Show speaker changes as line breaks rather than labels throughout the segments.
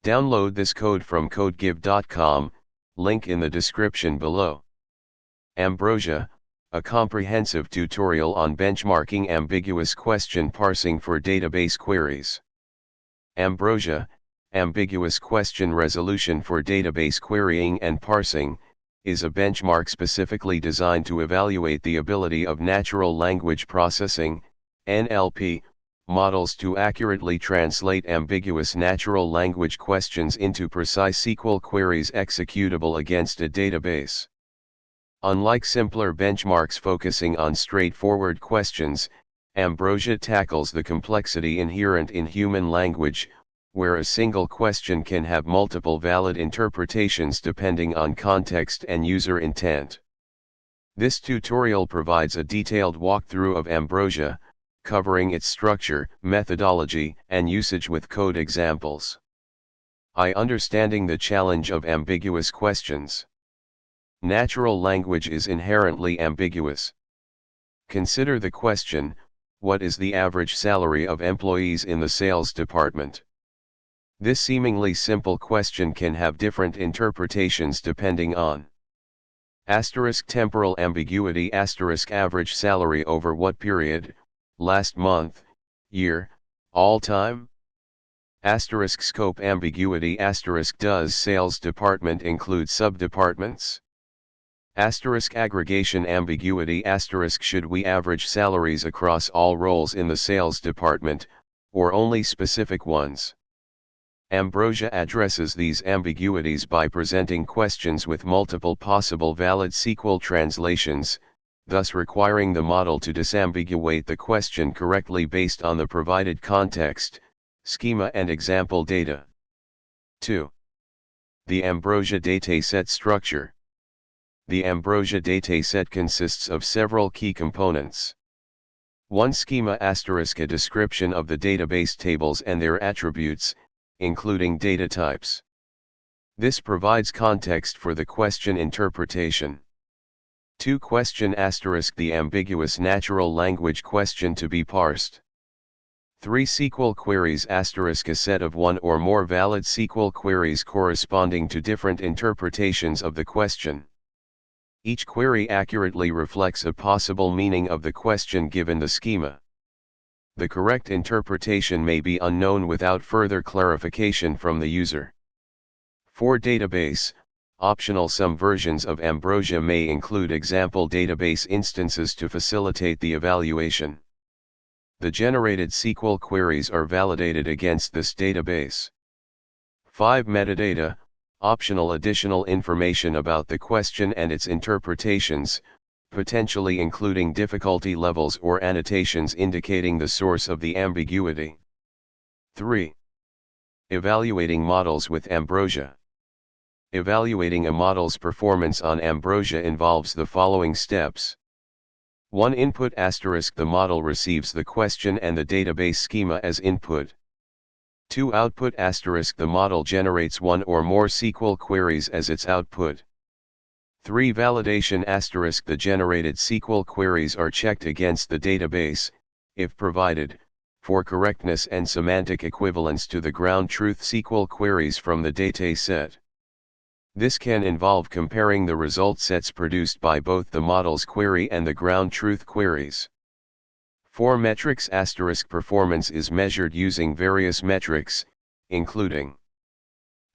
Download this code from codegive.com, link in the description below. Ambrosia, a comprehensive tutorial on benchmarking ambiguous question parsing for database queries. Ambrosia, ambiguous question resolution for database querying and parsing, is a benchmark specifically designed to evaluate the ability of natural language processing, NLP, models to accurately translate ambiguous natural language questions into precise SQL queries executable against a database. Unlike simpler benchmarks focusing on straightforward questions, Ambrosia tackles the complexity inherent in human language, where a single question can have multiple valid interpretations depending on context and user intent. This tutorial provides a detailed walkthrough of Ambrosia, covering its structure, methodology, and usage with code examples. Understanding the challenge of ambiguous questions. Natural language is inherently ambiguous. Consider the question, what is the average salary of employees in the sales department? This seemingly simple question can have different interpretations depending on temporal ambiguity, average salary over what period, last month, year, all time? Scope ambiguity, does sales department include subdepartments? Aggregation ambiguity, should we average salaries across all roles in the sales department, or only specific ones? Ambrosia addresses these ambiguities by presenting questions with multiple possible valid SQL translations, thus requiring the model to disambiguate the question correctly based on the provided context, schema and example data. 2. The Ambrosia dataset structure. The Ambrosia dataset consists of several key components. 1. Schema *, a description of the database tables and their attributes, including data types. This provides context for the question interpretation. 2. Question *, the ambiguous natural language question to be parsed. 3. SQL queries *, a set of one or more valid SQL queries corresponding to different interpretations of the question. Each query accurately reflects a possible meaning of the question given the schema. The correct interpretation may be unknown without further clarification from the user. 4. Database, optional. Some versions of Ambrosia may include example database instances to facilitate the evaluation. The generated SQL queries are validated against this database. 5. Metadata, optional. Additional information about the question and its interpretations, potentially including difficulty levels or annotations indicating the source of the ambiguity. 3. Evaluating models with Ambrosia. Evaluating a model's performance on Ambrosia involves the following steps. 1. Input *, the model receives the question and the database schema as input. 2. Output *, the model generates one or more SQL queries as its output. 3. Validation *, the generated SQL queries are checked against the database, if provided, for correctness and semantic equivalence to the ground truth SQL queries from the dataset. This can involve comparing the result sets produced by both the model's query and the ground truth queries. 4. Metrics * performance is measured using various metrics, including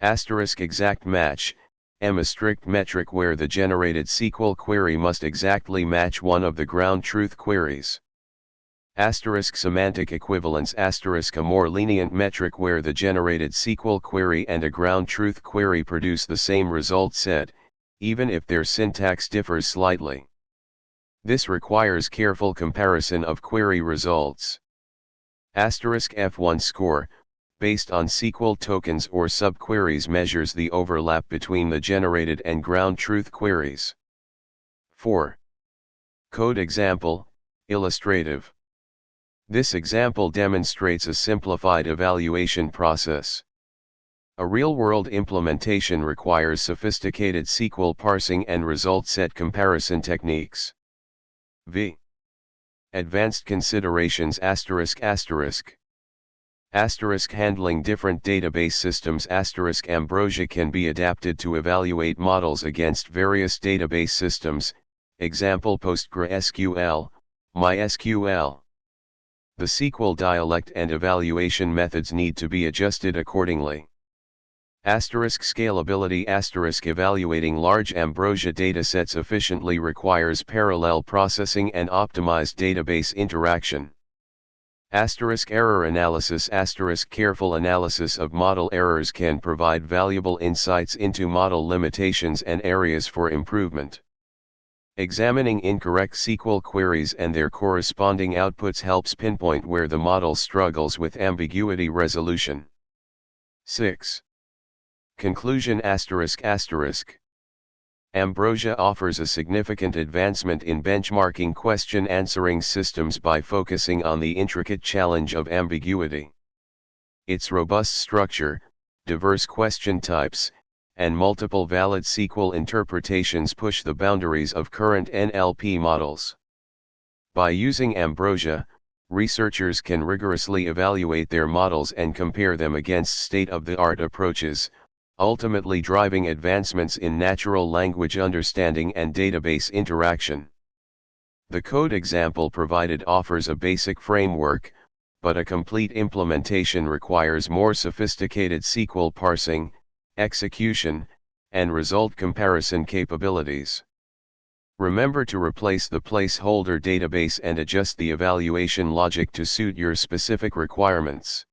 exact match, a strict metric where the generated SQL query must exactly match one of the ground truth queries. Semantic equivalence *, a more lenient metric where the generated SQL query and a ground truth query produce the same result set, even if their syntax differs slightly. This requires careful comparison of query results. F1 score, based on SQL tokens or subqueries, measures the overlap between the generated and ground truth queries. 4. Code example, illustrative. This example demonstrates a simplified evaluation process. A real-world implementation requires sophisticated SQL parsing and result set comparison techniques. V. Advanced considerations ***. Handling different database systems. Ambrosia can be adapted to evaluate models against various database systems, example PostgreSQL, MySQL. The SQL dialect and evaluation methods need to be adjusted accordingly. Scalability. Evaluating large Ambrosia datasets efficiently requires parallel processing and optimized database interaction. Error analysis. Careful analysis of model errors can provide valuable insights into model limitations and areas for improvement. Examining incorrect SQL queries and their corresponding outputs helps pinpoint where the model struggles with ambiguity resolution. 6. Conclusion. Ambrosia offers a significant advancement in benchmarking question answering systems by focusing on the intricate challenge of ambiguity. Its robust structure, diverse question types, and multiple valid SQL interpretations push the boundaries of current NLP models. By using Ambrosia, researchers can rigorously evaluate their models and compare them against state-of-the-art approaches, ultimately driving advancements in natural language understanding and database interaction. The code example provided offers a basic framework, but a complete implementation requires more sophisticated SQL parsing, execution, and result comparison capabilities. Remember to replace the placeholder database and adjust the evaluation logic to suit your specific requirements.